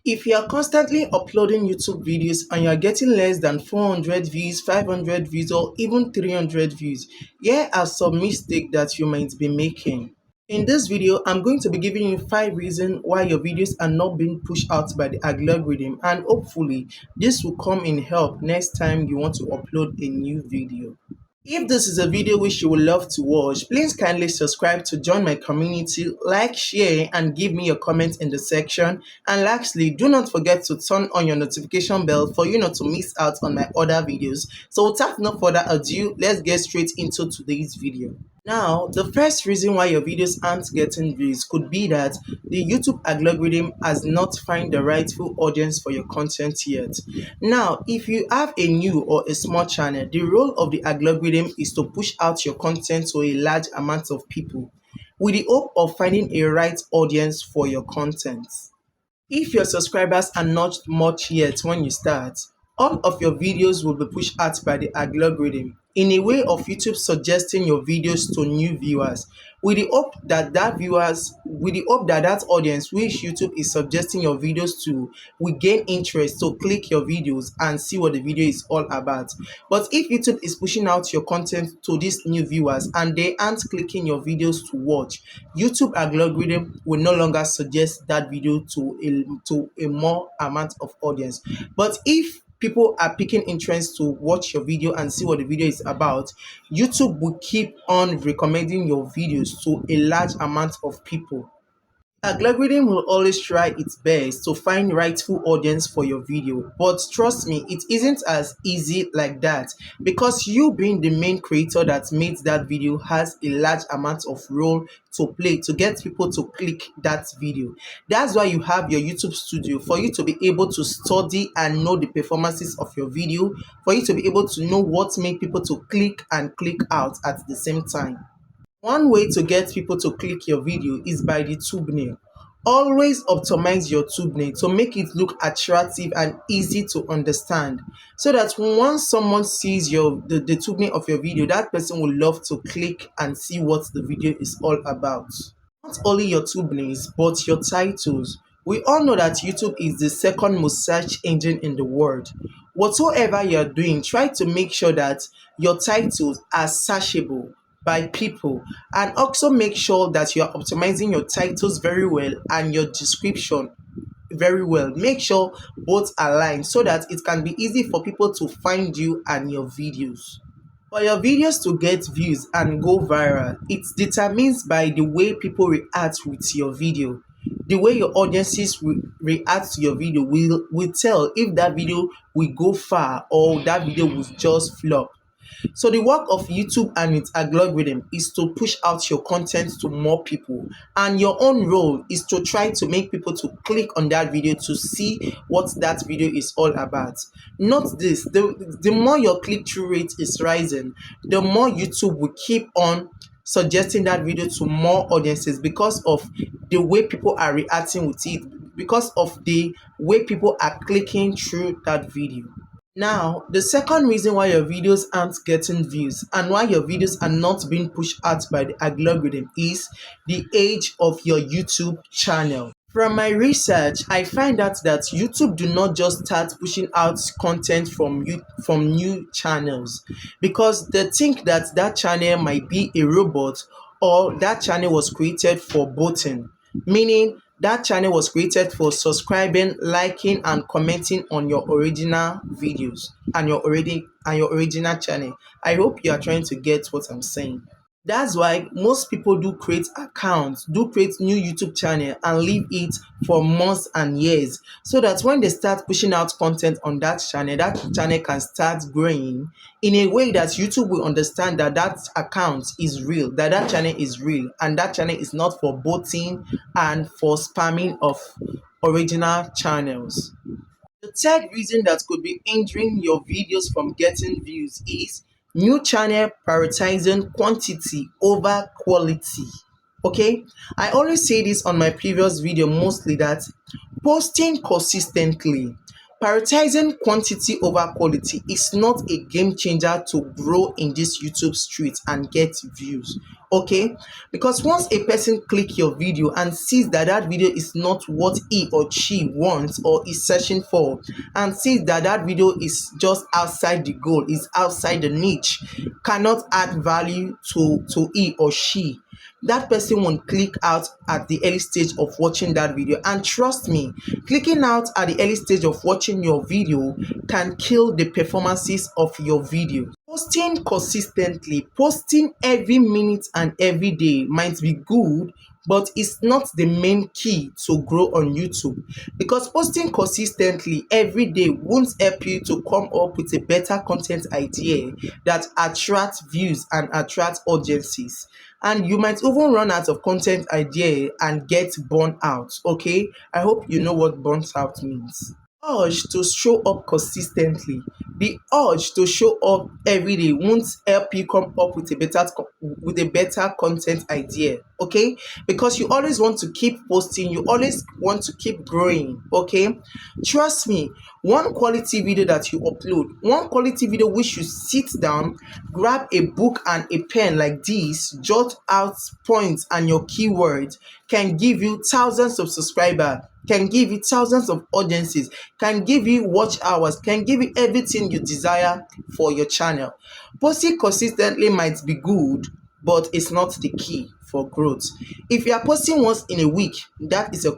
If you are constantly uploading YouTube videos and you are getting less than 400 views, 500 views, or even 300 views, here are some mistakes that you might be making. In this video, I'm going to be giving you 5 reasons why your videos are not being pushed out by the algorithm, and hopefully this will come in help next time you want to upload a new video. If this is a video which you would love to watch, please kindly subscribe to join my community, like, share, and give me your comments in the section. And lastly, do not forget to turn on your notification bell for you not to miss out on my other videos. So without no further ado, let's get straight into today's video. Now, the first reason why your videos aren't getting views could be that the YouTube algorithm has not found the rightful audience for your content yet. Now, if you have a new or a small channel, the role of the algorithm is to push out your content to a large amount of people with the hope of finding a right audience for your content. If your subscribers are not much yet when you start, all of your videos will be pushed out by the algorithm in a way of YouTube suggesting your videos to new viewers with the hope that that audience which YouTube is suggesting your videos to will gain interest to click your videos and see what the video is all about. But if YouTube is pushing out your content to these new viewers and they aren't clicking your videos to watch, YouTube algorithm will no longer suggest that video to a more amount of audience. But if people are picking interest to watch your video and see what the video is about, YouTube will keep on recommending your videos to a large amount of people. Algorithm will always try its best to find rightful audience for your video, but trust me, it isn't as easy like that, because you being the main creator that made that video has a large amount of role to play to get people to click that video. That's why you have your YouTube studio, for you to be able to study and know the performances of your video, for you to be able to know what make people to click and click out at the same time. One way to get people to click your video is by the thumbnail. Always optimize your thumbnail to make it look attractive and easy to understand, so that once someone sees the thumbnail of your video, that person will love to click and see what the video is all about. Not only your thumbnails, but your titles. We all know that YouTube is the second most search engine in the world. Whatsoever you're doing, try to make sure that your titles are searchable by people, and also make sure that you are optimizing your titles very well and your description very well. Make sure both align so that it can be easy for people to find you and your videos. For your videos to get views and go viral, it determines by the way people react with your video. The way your audiences react to your video will tell if that video will go far or that video will just flop. So the work of YouTube and its algorithm is to push out your content to more people, and your own role is to try to make people to click on that video to see what that video is all about. Note this, the more your click-through rate is rising, the more YouTube will keep on suggesting that video to more audiences, because of the way people are reacting with it, because of the way people are clicking through that video. Now, the second reason why your videos aren't getting views and why your videos are not being pushed out by the algorithm is the age of your YouTube channel. From my research, I find out that YouTube do not just start pushing out content from new channels because they think that that channel might be a robot, or that channel was created for boting, meaning that channel was created for subscribing, liking, and commenting on your original videos and your original channel. I hope you are trying to get what I'm saying. That's why most people do create accounts, do create new YouTube channel and leave it for months and years, so that when they start pushing out content on that channel can start growing in a way that YouTube will understand that that account is real, that channel is real, and that channel is not for boting and for spamming of original channels. The third reason that could be hindering your videos from getting views is new channel prioritizing quantity over quality. Okay, I always say this on my previous video mostly, that posting consistently, Prioritizing quantity over quality is not a game changer to grow in this YouTube street and get views. Okay, because once a person click your video and sees that that video is not what he or she wants or is searching for, and sees that that video is just outside the goal, is outside the niche, cannot add value to he or she, that person won't click out at the early stage of watching that video. And trust me, clicking out at the early stage of watching your video can kill the performances of your video. Posting consistently, posting every minute and every day might be good, but it's not the main key to grow on YouTube, because posting consistently every day won't help you to come up with a better content idea that attracts views and attracts audiences. And you might even run out of content idea and get burnt out. Okay, I hope you know what burnt out means. Urge to show up consistently, the urge to show up every day won't help you come up with a better content idea. Okay, because you always want to keep posting, you always want to keep growing. Okay, trust me, one quality video that you upload, one quality video which you sit down, grab a book and a pen like this, jot out points and your keywords, can give you thousands of subscribers, can give you thousands of audiences, can give you watch hours, can give you everything you desire for your channel. Posting consistently might be good, but it's not the key for growth. If you are posting once in a week, that is a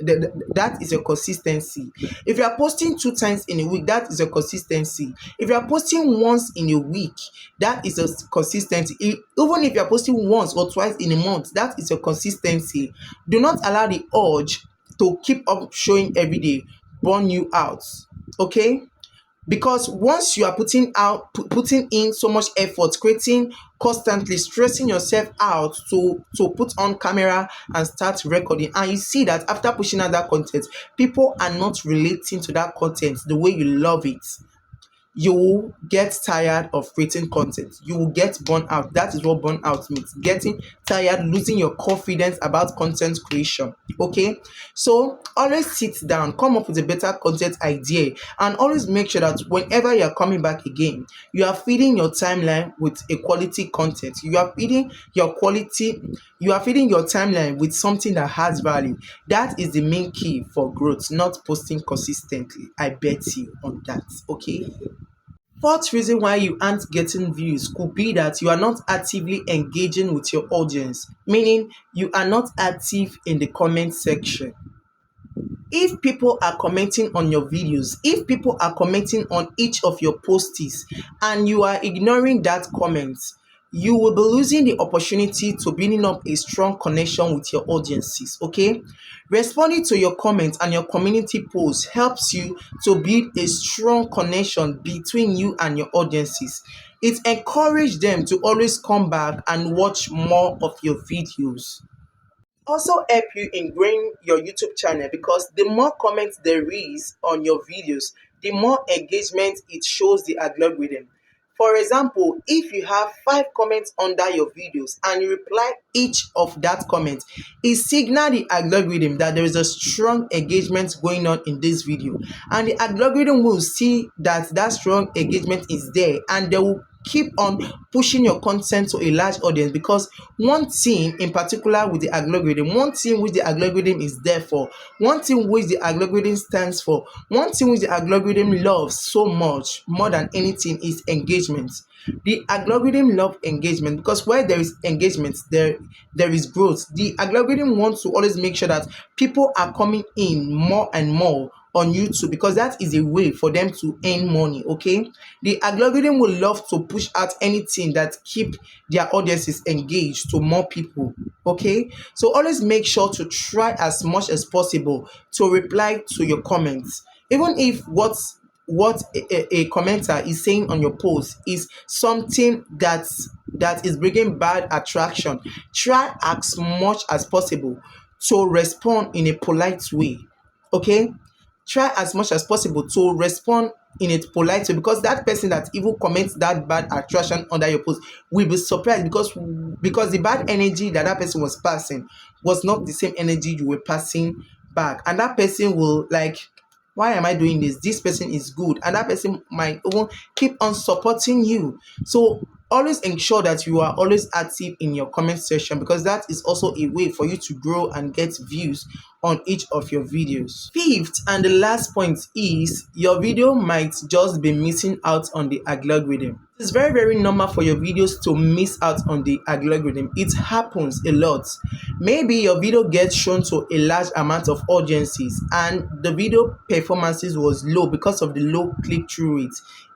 that is a consistency. If you are posting 2 times in a week, that is a consistency. If you are posting once in a week, that is a consistency. Even if you are posting once or twice in a month, that is a consistency. Do not allow the urge to keep up showing every day burn you out. Okay, because once you are putting in so much effort, creating constantly, stressing yourself out to put on camera and start recording, and you see that after pushing out that content, people are not relating to that content the way you love it, you will get tired of creating content. You will get burnt out. That is what burnout means. Getting tired, losing your confidence about content creation. Okay, so always sit down, come up with a better content idea, and always make sure that whenever you are coming back again, you are feeding your timeline with a quality content. You are feeding your timeline with something that has value. That is the main key for growth, not posting consistently. I bet you on that. Okay. Fourth reason why you aren't getting views could be that you are not actively engaging with your audience, meaning you are not active in the comment section. If people are commenting on your videos, if people are commenting on each of your posts and you are ignoring that comment, you will be losing the opportunity to building up a strong connection with your audiences. Okay, responding to your comments and your community posts helps you to build a strong connection between you and your audiences. It encourages them to always come back and watch more of your videos. Also help you in growing your YouTube channel, because the more comments there is on your videos, the more engagement it shows the algorithm. For example, if you have 5 comments under your videos and you reply each of that comment, it signals the algorithm that there is a strong engagement going on in this video, and the algorithm will see that that strong engagement is there, and they will keep on pushing your content to a large audience. Because one thing in particular with the algorithm, one thing which the algorithm is there for, one thing which the algorithm stands for, one thing which the algorithm loves so much more than anything is engagement. The algorithm loves engagement, because where there is engagement, there is growth. The algorithm wants to always make sure that people are coming in more and more on YouTube, because that is a way for them to earn money. Okay, the algorithm will love to push out anything that keep their audiences engaged to more people. Okay, so always make sure to try as much as possible to reply to your comments, even if what a commenter is saying on your post is something that is bringing bad attraction. Try as much as possible to respond in a polite way. Okay, try as much as possible to respond in a polite way, because that person that even comments that bad attraction under your post will be surprised, because the bad energy that person was passing was not the same energy you were passing back, and that person will why am I doing this? This person is good, and that person might even keep on supporting you. So always ensure that you are always active in your comment section, because that is also a way for you to grow and get views on each of your videos. Fifth and the last point is your video might just be missing out on the algorithm. It's very, very normal for your videos to miss out on the algorithm. It happens a lot. Maybe your video gets shown to a large amount of audiences and the video performances was low because of the low click-through rate.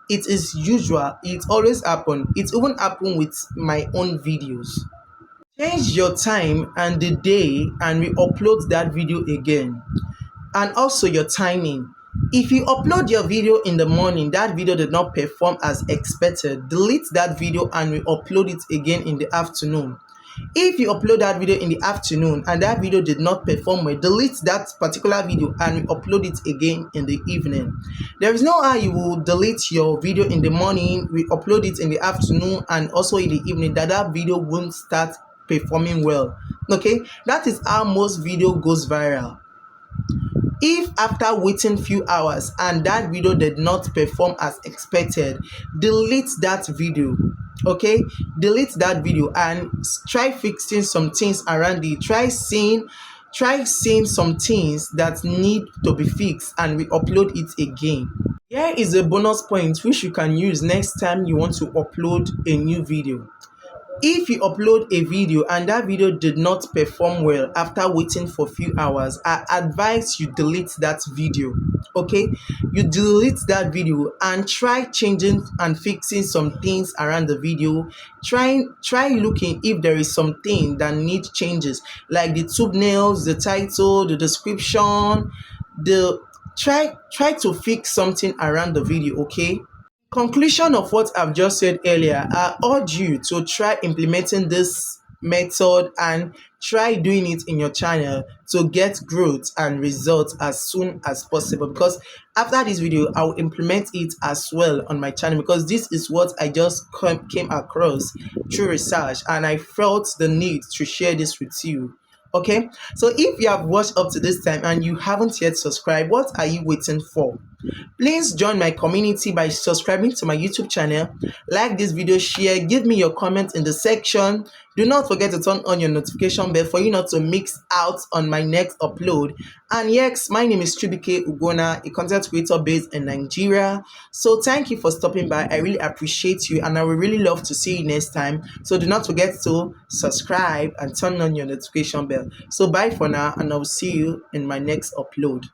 It is usual. It always happen. It even happen with my own videos. Change your time and the day and we upload that video again. And also your timing. If you upload your video in the morning, that video did not perform as expected, delete that video and we upload it again in the afternoon. If you upload that video in the afternoon and that video did not perform well, delete that particular video and we upload it again in the evening. There is no how you will delete your video in the morning, we upload it in the afternoon and also in the evening, that video won't start performing well. Okay, that is how most video goes viral. If after waiting few hours and that video did not perform as expected, delete that video. Okay, delete that video and try fixing some things around it. Try seeing some things that need to be fixed and we upload it again. Here is a bonus point which you can use next time you want to upload a new video. If you upload a video and that video did not perform well after waiting for a few hours, I advise you delete that video. Okay, you delete that video and try changing and fixing some things around the video. Try looking if there is something that needs changes, like the thumbnails, the title, the description. Try to fix something around the video. Okay. Conclusion of what I've just said earlier, I urge you to try implementing this method and try doing it in your channel to get growth and results as soon as possible, because after this video I will implement it as well on my channel, because this is what I just came across through research and I felt the need to share this with you. Okay, so if you have watched up to this time and you haven't yet subscribed, what are you waiting for? Please join my community by subscribing to my YouTube channel, like this video, share, give me your comments in the section. Do not forget to turn on your notification bell for you not to miss out on my next upload. And yes, my name is Chibike Ugona, a content creator based in Nigeria. So thank you for stopping by. I really appreciate you and I would really love to see you next time. So do not forget to subscribe and turn on your notification bell. So bye for now and I'll see you in my next upload.